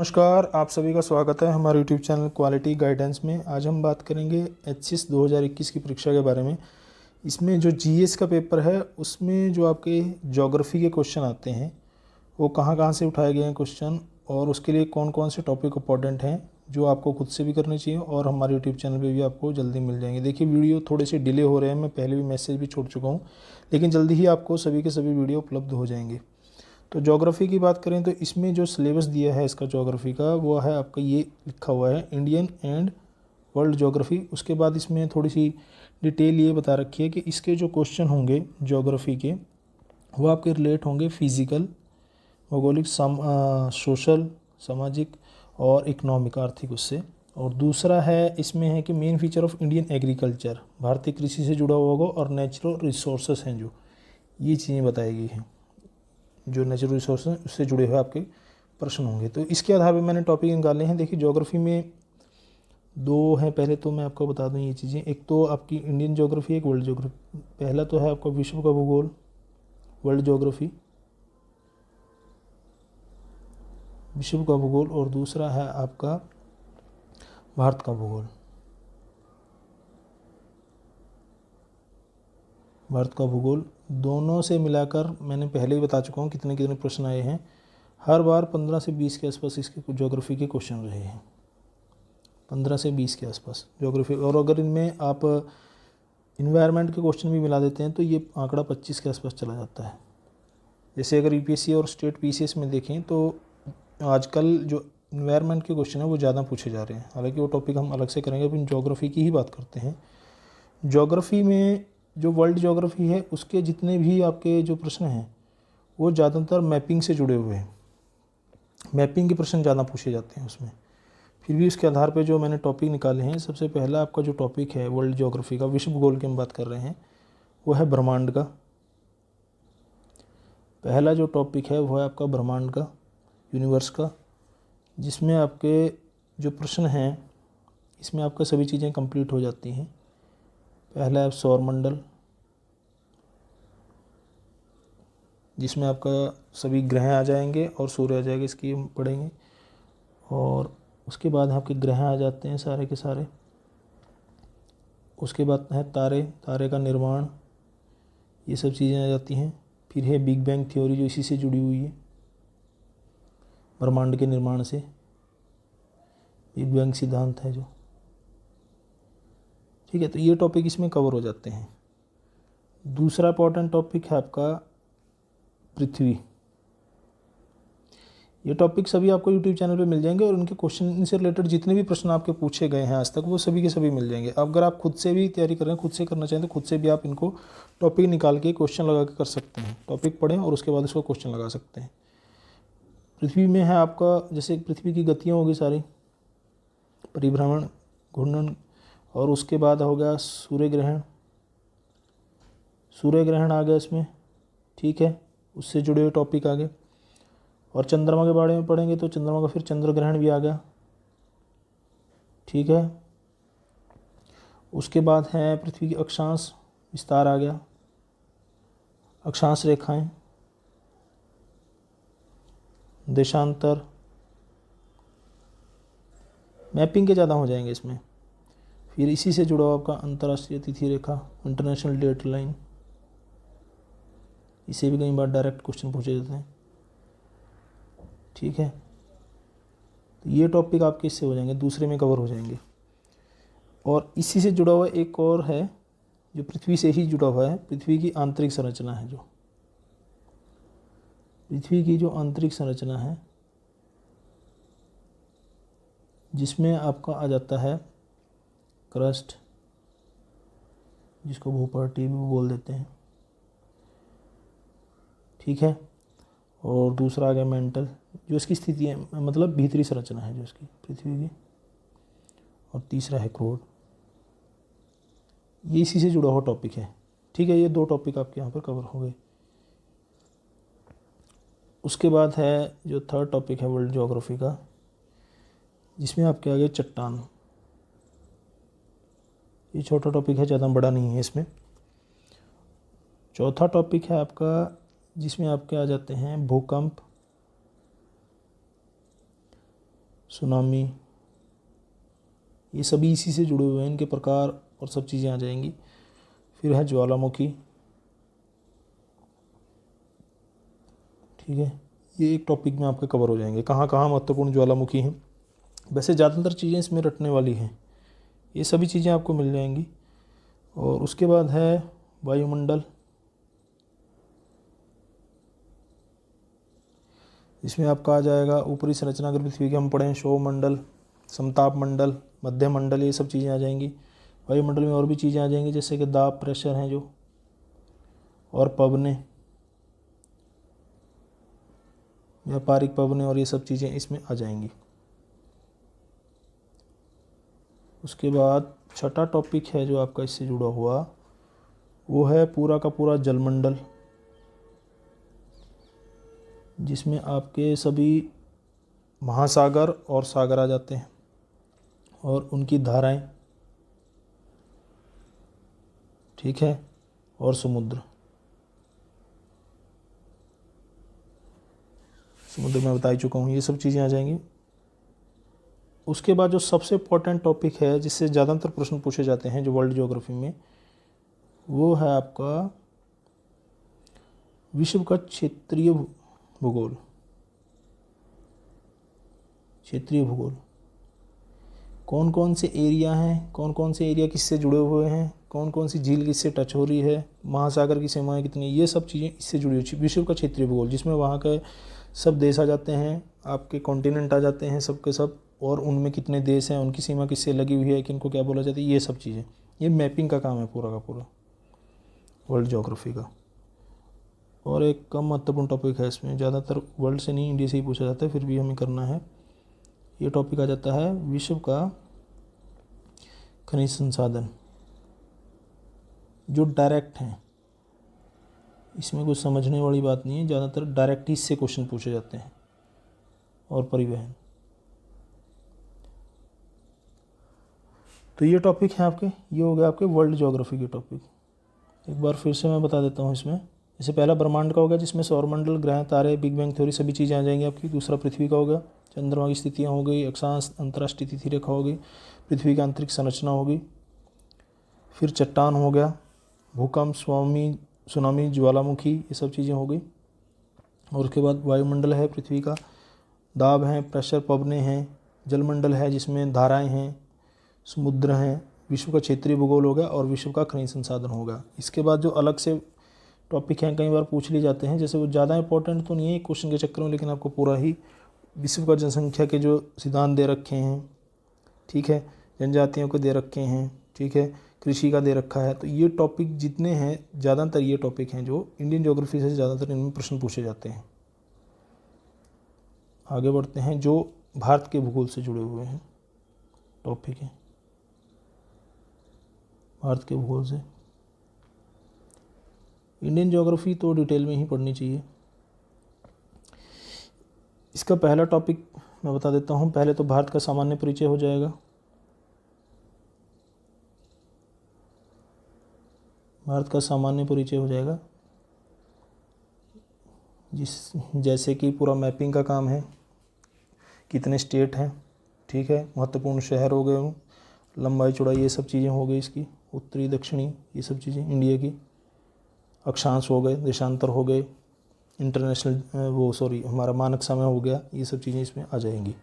नमस्कार, आप सभी का स्वागत है हमारे यूट्यूब चैनल क्वालिटी गाइडेंस में। आज हम बात करेंगे एचएस 2021 की परीक्षा के बारे में। इसमें जो जीएस का पेपर है उसमें जो आपके ज्योग्राफी के क्वेश्चन आते हैं वो कहाँ कहाँ से उठाए गए हैं क्वेश्चन, और उसके लिए कौन कौन से टॉपिक इंपॉर्टेंट हैं जो आपको खुद से भी करने चाहिए और हमारे यूट्यूब चैनल पे भी आपको जल्दी मिल जाएंगे। देखिए, वीडियो थोड़े से डिले हो रहे हैं, मैं पहले भी मैसेज भी छोड़ चुका हूँ, लेकिन जल्दी ही आपको सभी के सभी वीडियो उपलब्ध हो जाएंगे। तो ज्योग्राफी की बात करें तो इसमें जो सिलेबस दिया है इसका ज्योग्राफी का वो है आपका, ये लिखा हुआ है इंडियन एंड वर्ल्ड ज्योग्राफी। उसके बाद इसमें थोड़ी सी डिटेल ये बता रखी है कि इसके जो क्वेश्चन होंगे ज्योग्राफी के वो आपके रिलेट होंगे फिजिकल, भौगोलिक, सोशल, सामाजिक और इकोनॉमिक, आर्थिक उससे। और दूसरा है इसमें है कि main feature of Indian agriculture, भारतीय कृषि से जुड़ा हुआ होगा, और नेचुरल रिसोर्सेस हैं जो ये चीज़ें बताई गई हैं, जो नेचुरल रिसोर्स हैं उससे जुड़े हुए आपके प्रश्न होंगे। तो इसके आधार पर मैंने टॉपिक निकाले हैं। देखिए, ज्योग्राफी में दो हैं, पहले तो मैं आपको बता दूं ये चीज़ें। एक तो आपकी इंडियन ज्योग्राफी, एक वर्ल्ड ज्योग्राफी। पहला तो है आपका विश्व का भूगोल, वर्ल्ड ज्योग्राफी, विश्व का भूगोल, और दूसरा है आपका भारत का भूगोल, भारत का भूगोल। दोनों से मिलाकर मैंने पहले ही बता चुका हूँ कितने कितने प्रश्न आए हैं। हर बार 15 से 20 के आसपास इसके ज्योग्राफी के क्वेश्चन रहे हैं, 15 से 20 के आसपास ज्योग्राफी। और अगर इनमें आप इन्वायरमेंट के क्वेश्चन भी मिला देते हैं तो ये आंकड़ा 25 के आसपास चला जाता है। जैसे अगर यूपीएससी और स्टेट पीसीएस में देखें तो आजकल जो इन्वायरमेंट के क्वेश्चन है वो ज़्यादा पूछे जा रहे हैं। हालांकि वो टॉपिक हम अलग से करेंगे, अभी ज्योग्राफी की ही बात करते हैं। ज्योग्राफी में जो वर्ल्ड ज्योग्राफी है उसके जितने भी आपके जो प्रश्न हैं वो ज़्यादातर मैपिंग से जुड़े हुए हैं, मैपिंग के प्रश्न ज़्यादा पूछे जाते हैं उसमें। फिर भी उसके आधार पे जो मैंने टॉपिक निकाले हैं, सबसे पहला आपका जो टॉपिक है वर्ल्ड ज्योग्राफी का, विश्व भूगोल की हम बात कर रहे हैं, वो है ब्रह्मांड का। पहला जो टॉपिक है वो है आपका ब्रह्मांड का, यूनिवर्स का, जिसमें आपके जो प्रश्न हैं इसमें आपका सभी चीज़ें कंप्लीट हो जाती हैं। पहला है सौरमंडल, जिसमें आपका सभी ग्रह आ जाएंगे और सूर्य आ जाएगा, इसकी हम पढ़ेंगे। और उसके बाद आपके ग्रह आ जाते हैं सारे के सारे। उसके बाद है तारे, तारे का निर्माण, ये सब चीज़ें आ जाती हैं। फिर है बिग बैंग थ्योरी जो इसी से जुड़ी हुई है, ब्रह्मांड के निर्माण से, बिग बैंग सिद्धांत है जो। ठीक है, तो ये टॉपिक इसमें कवर हो जाते हैं। दूसरा इंपॉर्टेंट टॉपिक है आपका पृथ्वी। ये टॉपिक सभी आपको यूट्यूब चैनल पे मिल जाएंगे, और उनके क्वेश्चन, इनसे रिलेटेड जितने भी प्रश्न आपके पूछे गए हैं आज तक वो सभी के सभी मिल जाएंगे। अगर आप खुद से भी तैयारी कर रहे हैं, खुद से करना चाहें तो खुद से भी आप इनको टॉपिक निकाल के क्वेश्चन लगा के कर सकते हैं। टॉपिक पढ़ें और उसके बाद उसको क्वेश्चन लगा सकते हैं। पृथ्वी में है आपका, जैसे पृथ्वी की गतियाँ होगी सारी, परिभ्रमण, घूर्णन, और उसके बाद हो गया सूर्य ग्रहण, सूर्य ग्रहण आ गया इसमें। ठीक है, उससे जुड़े हुए टॉपिक आ गए। और चंद्रमा के बारे में पढ़ेंगे तो चंद्रमा का फिर चंद्र ग्रहण भी आ गया। ठीक है, उसके बाद है पृथ्वी की अक्षांश विस्तार आ गया, अक्षांश रेखाएं, देशांतर, मैपिंग के ज़्यादा हो जाएंगे इसमें। फिर इसी से जुड़ा हुआ आपका अंतर्राष्ट्रीय तिथि रेखा, इंटरनेशनल डेट लाइन, इसे भी कई बार डायरेक्ट क्वेश्चन पूछे जाते हैं। ठीक है, तो ये टॉपिक आपके इससे हो जाएंगे, दूसरे में कवर हो जाएंगे। और इसी से जुड़ा हुआ एक और है जो पृथ्वी से ही जुड़ा हुआ है, पृथ्वी की आंतरिक संरचना है जो, पृथ्वी की जो आंतरिक संरचना है, जिसमें आपका आ जाता है क्रस्ट, जिसको भूपर्टी भी बोल देते हैं। ठीक है, और दूसरा आ गया मेंटल, जो इसकी स्थिति है, मतलब भीतरी संरचना है जो इसकी पृथ्वी की। और तीसरा है क्रोड, ये इसी से जुड़ा हुआ टॉपिक है। ठीक है, ये दो टॉपिक आपके यहाँ पर कवर हो गए। उसके बाद है जो थर्ड टॉपिक है वर्ल्ड ज्योग्राफी का, जिसमें आपके आगे चट्टान। ये छोटा टॉपिक है, ज़्यादा बड़ा नहीं है इसमें। चौथा टॉपिक है आपका जिसमें आपके आ जाते हैं भूकंप, सुनामी, ये सभी इसी से जुड़े हुए हैं, इनके प्रकार और सब चीज़ें आ जाएंगी। फिर है ज्वालामुखी, ठीक है, ये एक टॉपिक में आपके कवर हो जाएंगे, कहाँ कहाँ महत्वपूर्ण ज्वालामुखी हैं। वैसे ज़्यादातर चीज़ें इसमें रटने वाली हैं, ये सभी चीज़ें आपको मिल जाएंगी। और उसके बाद है वायुमंडल, इसमें आपका आ जाएगा ऊपरी संरचना, अगर पृथ्वी के हम पढ़ें सौरमंडल, समताप मंडल, मध्य मंडल, ये सब चीज़ें आ जाएंगी। वायुमंडल में और भी चीज़ें आ जाएंगी, जैसे कि दाब, प्रेशर हैं जो, और पवनें, व्यापारिक पवनें, और ये सब चीज़ें इसमें आ जाएंगी। उसके बाद छठा टॉपिक है जो आपका इससे जुड़ा हुआ, वो है पूरा का पूरा जलमंडल, जिसमें आपके सभी महासागर और सागर आ जाते हैं और उनकी धाराएं, ठीक है, और समुद्र मैं बता ही चुका हूँ, ये सब चीज़ें आ जाएंगी। उसके बाद जो सबसे इम्पोर्टेंट टॉपिक है जिससे ज़्यादातर प्रश्न पूछे जाते हैं जो वर्ल्ड ज्योग्राफी में, वो है आपका विश्व का क्षेत्रीय भूगोल। क्षेत्रीय भूगोल, कौन कौन से एरिया हैं, कौन कौन से एरिया किससे जुड़े हुए हैं, कौन कौन सी झील किससे टच हो रही है, महासागर की सीमाएं कितनी, ये सब चीज़ें इससे जुड़ी हुई। विश्व का क्षेत्रीय भूगोल, जिसमें वहाँ के सब देश आ जाते हैं, आपके कॉन्टिनेंट आ जाते हैं सब के सब, और उनमें कितने देश हैं, उनकी सीमा किससे लगी हुई है, किनको क्या बोला जाता है, ये सब चीज़ें, ये मैपिंग का काम है पूरा का पूरा वर्ल्ड ज्योग्राफी का। और एक कम महत्वपूर्ण टॉपिक है इसमें, ज़्यादातर वर्ल्ड से नहीं इंडिया से ही पूछा जाता है, फिर भी हमें करना है। ये टॉपिक आ जाता है विश्व का खनिज संसाधन, जो डायरेक्ट हैं, इसमें कुछ समझने वाली बात नहीं है, ज़्यादातर डायरेक्ट ही इससे क्वेश्चन पूछे जाते हैं। और परिवहन, तो ये टॉपिक है आपके, ये हो गया आपके वर्ल्ड ज्योग्राफी के टॉपिक। एक बार फिर से मैं बता देता हूँ इसमें। जैसे पहला ब्रह्मांड का हो गया, जिसमें सौरमंडल, ग्रह, तारे, बिग बैंग थ्योरी, सभी चीज़ें आ जाएंगी आपकी। दूसरा पृथ्वी का हो गया, चंद्रमा की स्थितियाँ हो गई, अक्षांश, अंतर्राष्ट्रीय तिथि रेखा हो गई, पृथ्वी की आंतरिक संरचना होगी। फिर चट्टान हो गया, भूकंप, सुनामी, ज्वालामुखी, ये सब चीज़ें हो गई। और उसके बाद वायुमंडल है पृथ्वी का, दाब हैं, प्रेशर, पवनें हैं, जलमंडल है जिसमें धाराएं हैं, समुद्र हैं, विश्व का क्षेत्रीय भूगोल हो गया, और विश्व का खनिज संसाधन होगा। इसके बाद जो अलग से टॉपिक हैं कई बार पूछ लिए जाते हैं, जैसे वो ज़्यादा इंपॉर्टेंट तो नहीं है क्वेश्चन के चक्कर में, लेकिन आपको पूरा ही विश्व का जनसंख्या के जो सिद्धांत दे रखे हैं, ठीक है, जनजातियों को दे रखे हैं, ठीक है, कृषि का दे रखा है, तो ये टॉपिक जितने हैं ज़्यादातर ये टॉपिक हैं जो इंडियन ज्योग्राफी से ज़्यादातर इनमें प्रश्न पूछे जाते हैं। आगे बढ़ते हैं, जो भारत के भूगोल से जुड़े हुए हैं टॉपिक हैं, भारत के भूगोल से। इंडियन ज्योग्राफी तो डिटेल में ही पढ़नी चाहिए। इसका पहला टॉपिक मैं बता देता हूँ। पहले तो भारत का सामान्य परिचय हो जाएगा। भारत का सामान्य परिचय हो जाएगा, जैसे कि पूरा मैपिंग का काम है, कितने स्टेट हैं, ठीक है, महत्वपूर्ण शहर हो गए, लंबाई चौड़ाई, ये सब चीज़ें हो गई इसकी, उत्तरी दक्षिणी, ये सब चीज़ें इंडिया की, अक्षांश हो गए, देशांतर हो गए, इंटरनेशनल हमारा मानक समय हो गया, ये सब चीज़ें इसमें आ जाएंगी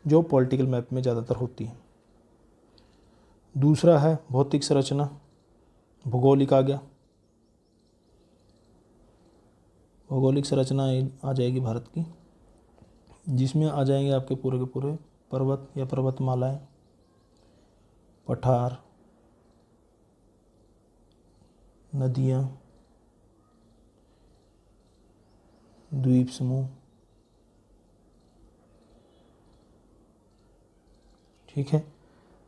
जो पॉलिटिकल मैप में ज़्यादातर होती हैं। दूसरा है भौतिक संरचना, भौगोलिक आ गया, भौगोलिक संरचना आ जाएगी भारत की, जिसमें आ जाएंगे आपके पूरे के पूरे पर्वत या पर्वतमालाएं, पठार, नदियाँ, द्वीप समूह, ठीक है,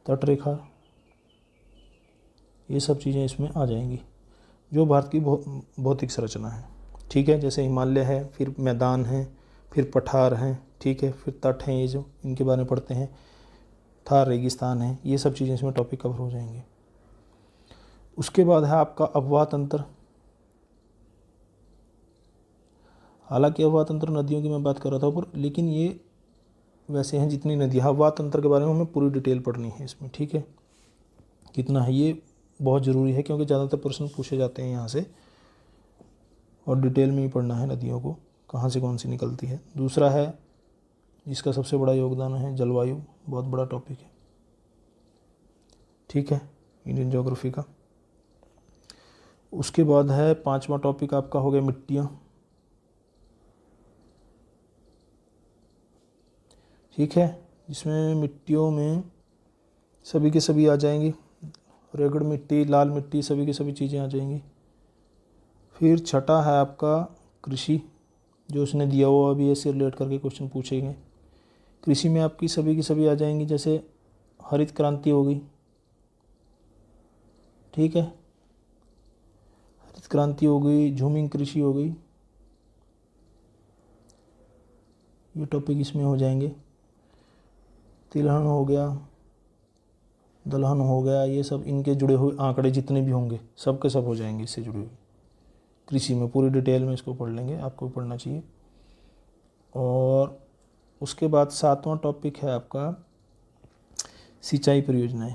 तटरेखा, ये सब चीज़ें इसमें आ जाएंगी जो भारत की भौतिक संरचना है, ठीक है। जैसे हिमालय है, फिर मैदान है, फिर पठार हैं, ठीक है, फिर तट हैं, ये जो इनके बारे में पढ़ते हैं, थार रेगिस्तान है, ये सब चीज़ें इसमें टॉपिक कवर हो जाएंगे। उसके बाद है आपका अफवाह तंत्र। हालांकि अफवाह तंत्र नदियों की मैं बात कर रहा था ऊपर, लेकिन ये वैसे हैं जितनी नदियाँ। हवा तंत्र के बारे में हमें पूरी डिटेल पढ़नी है इसमें, ठीक है। कितना है ये बहुत ज़रूरी है, क्योंकि ज़्यादातर प्रश्न पूछे जाते हैं यहाँ से, और डिटेल में ही पढ़ना है नदियों को, कहाँ से कौन सी निकलती है। दूसरा है जिसका सबसे बड़ा योगदान है जलवायु, बहुत बड़ा टॉपिक है, ठीक है, इंडियन ज्योग्राफी का। उसके बाद है 5वां टॉपिक आपका हो गया मिट्टियाँ, ठीक है, जिसमें मिट्टियों में सभी के सभी आ जाएंगी, रेगड़ मिट्टी, लाल मिट्टी, सभी की सभी चीज़ें आ जाएंगी। फिर छठा है आपका कृषि, जो उसने दिया हुआ अभी इससे रिलेट करके क्वेश्चन पूछेंगे। कृषि में आपकी सभी की सभी आ जाएंगी, जैसे हरित क्रांति हो गई, ठीक है, हरित क्रांति हो गई, झूमिंग कृषि हो गई, ये टॉपिक इसमें हो जाएंगे। तिलहन हो गया, दलहन हो गया, ये सब इनके जुड़े हुए आंकड़े जितने भी होंगे सब के सब हो जाएंगे इससे जुड़े हुए। कृषि में पूरी डिटेल में इसको पढ़ लेंगे, आपको पढ़ना चाहिए। और उसके बाद 7वां टॉपिक है आपका सिंचाई परियोजनाएं।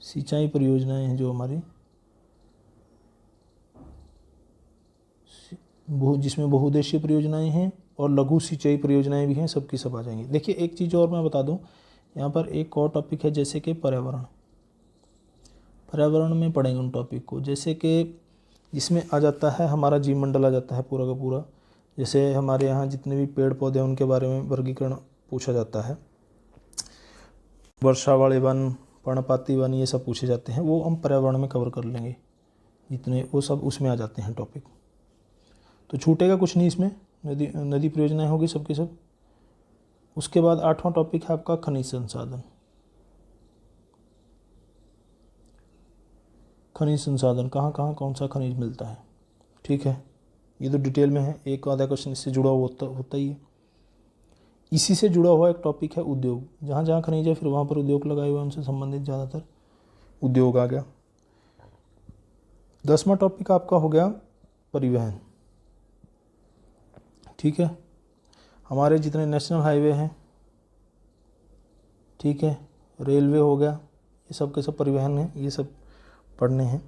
सिंचाई परियोजनाएं हैं जो हमारी, जिसमें बहुउद्देशीय परियोजनाएं हैं और लघु सिंचाई परियोजनाएं भी हैं, सबकी सब आ जाएंगी। देखिए एक चीज़ और मैं बता दूं, यहाँ पर एक और टॉपिक है जैसे कि पर्यावरण। पर्यावरण में पढ़ेंगे उन टॉपिक को, जैसे कि जिसमें आ जाता है हमारा जीवमंडल आ जाता है पूरा का पूरा। जैसे हमारे यहाँ जितने भी पेड़ पौधे हैं उनके बारे में वर्गीकरण पूछा जाता है, वर्षा वाले वन, पर्णपाती वन, ये सब पूछे जाते हैं, वो हम पर्यावरण में कवर कर लेंगे जितने, वो सब उसमें आ जाते हैं टॉपिक। तो छूटेगा कुछ नहीं इसमें, नदी परियोजनाएं होगी सबकी सब। उसके बाद 8वां टॉपिक है आपका खनिज संसाधन। खनिज संसाधन, कहाँ कहाँ कौन सा खनिज मिलता है, ठीक है, ये तो डिटेल में है, एक आधा क्वेश्चन इससे जुड़ा हुआ होता ही है। इसी से जुड़ा हुआ एक टॉपिक है उद्योग, जहाँ जहाँ खनिज है फिर वहाँ पर उद्योग लगाए हुए, उनसे संबंधित ज़्यादातर उद्योग आ गया। 10वां टॉपिक आपका हो गया परिवहन, ठीक है, हमारे जितने नेशनल हाईवे हैं, ठीक है, रेलवे हो गया, ये सब के सब परिवहन है, ये सब पढ़ने हैं।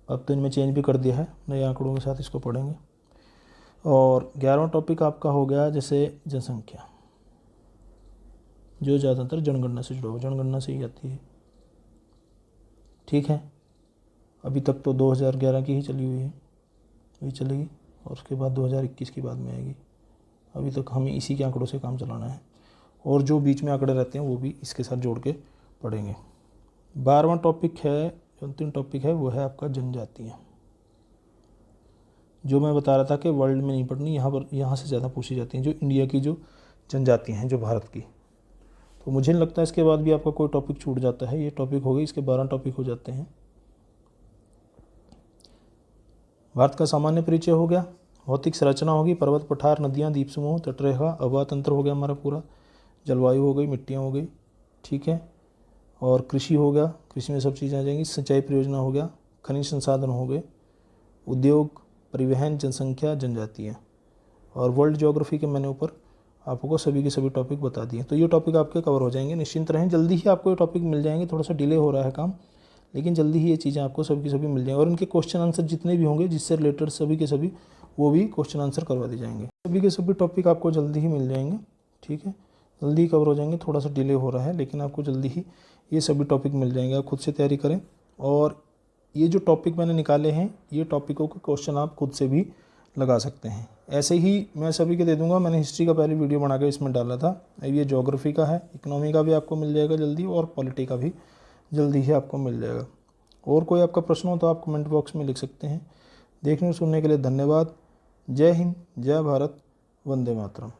अब तो इनमें चेंज भी कर दिया है, नए आंकड़ों के साथ इसको पढ़ेंगे। और 11वां टॉपिक आपका हो गया जैसे जनसंख्या, जो ज़्यादातर जनगणना से जुड़ा हुआ, जनगणना से ही आती है, ठीक है। अभी तक तो 2011 की ही चली हुई है, वही चलेगी, और उसके बाद 2021 की बाद में आएगी। अभी तक हमें इसी के आंकड़ों से काम चलाना है, और जो बीच में आंकड़े रहते हैं वो भी इसके साथ जोड़ के पढ़ेंगे। 12वां टॉपिक है, जो अंतिम टॉपिक है, वो है आपका जनजातियाँ, जो मैं बता रहा था कि वर्ल्ड में नहीं पढ़नी, यहाँ से ज़्यादा पूछी जाती हैं, जो इंडिया की जो जनजातियाँ हैं, जो भारत की। तो मुझे नहीं लगता इसके बाद भी आपका कोई टॉपिक छूट जाता है, ये टॉपिक हो गई, इसके 12 टॉपिक हो जाते हैं। भारत का सामान्य परिचय हो गया, भौतिक संरचना होगी, पर्वत, पठार, नदियाँ, द्वीप समूह, तटरेखा, हवा तंत्र हो गया हमारा पूरा, जलवायु हो गई, मिट्टियाँ हो गई, ठीक है, और कृषि हो गया, कृषि में सब चीज़ें आ जाएंगी, सिंचाई परियोजना हो गया, खनिज संसाधन हो गए, उद्योग, परिवहन, जनसंख्या, जनजातियाँ, और वर्ल्ड ज्योग्राफी के मैंने ऊपर आपको सभी के सभी टॉपिक बता दिए। तो ये टॉपिक आपके कवर हो जाएंगे, निश्चिंत रहें, जल्दी ही आपको ये टॉपिक मिल जाएंगे। थोड़ा सा डिले हो रहा है काम, लेकिन जल्दी ही ये चीज़ें आपको सभी की सभी मिल जाएंगी, और इनके क्वेश्चन आंसर जितने भी होंगे जिससे रिलेटेड सभी के सभी, वो भी क्वेश्चन आंसर करवा दिए जाएंगे। सभी के सभी टॉपिक आपको जल्दी ही मिल जाएंगे, ठीक है, जल्दी ही कवर हो जाएंगे। थोड़ा सा डिले हो रहा है, लेकिन आपको जल्दी ही ये सभी टॉपिक मिल जाएंगे। आप खुद से तैयारी करें, और ये जो टॉपिक मैंने निकाले हैं, ये टॉपिकों के क्वेश्चन आप खुद से भी लगा सकते हैं। ऐसे ही मैं सभी के दे दूंगा, मैंने हिस्ट्री का पहले वीडियो बना के इसमें डाला था, अब ये ज्योग्राफी का है, इकोनॉमी का भी आपको मिल जाएगा जल्दी, और पॉलिटी का भी जल्दी ही आपको मिल जाएगा। और कोई आपका प्रश्न हो तो आप कमेंट बॉक्स में लिख सकते हैं। देखने और सुनने के लिए धन्यवाद। जय हिंद, जय भारत, वंदे मातरम।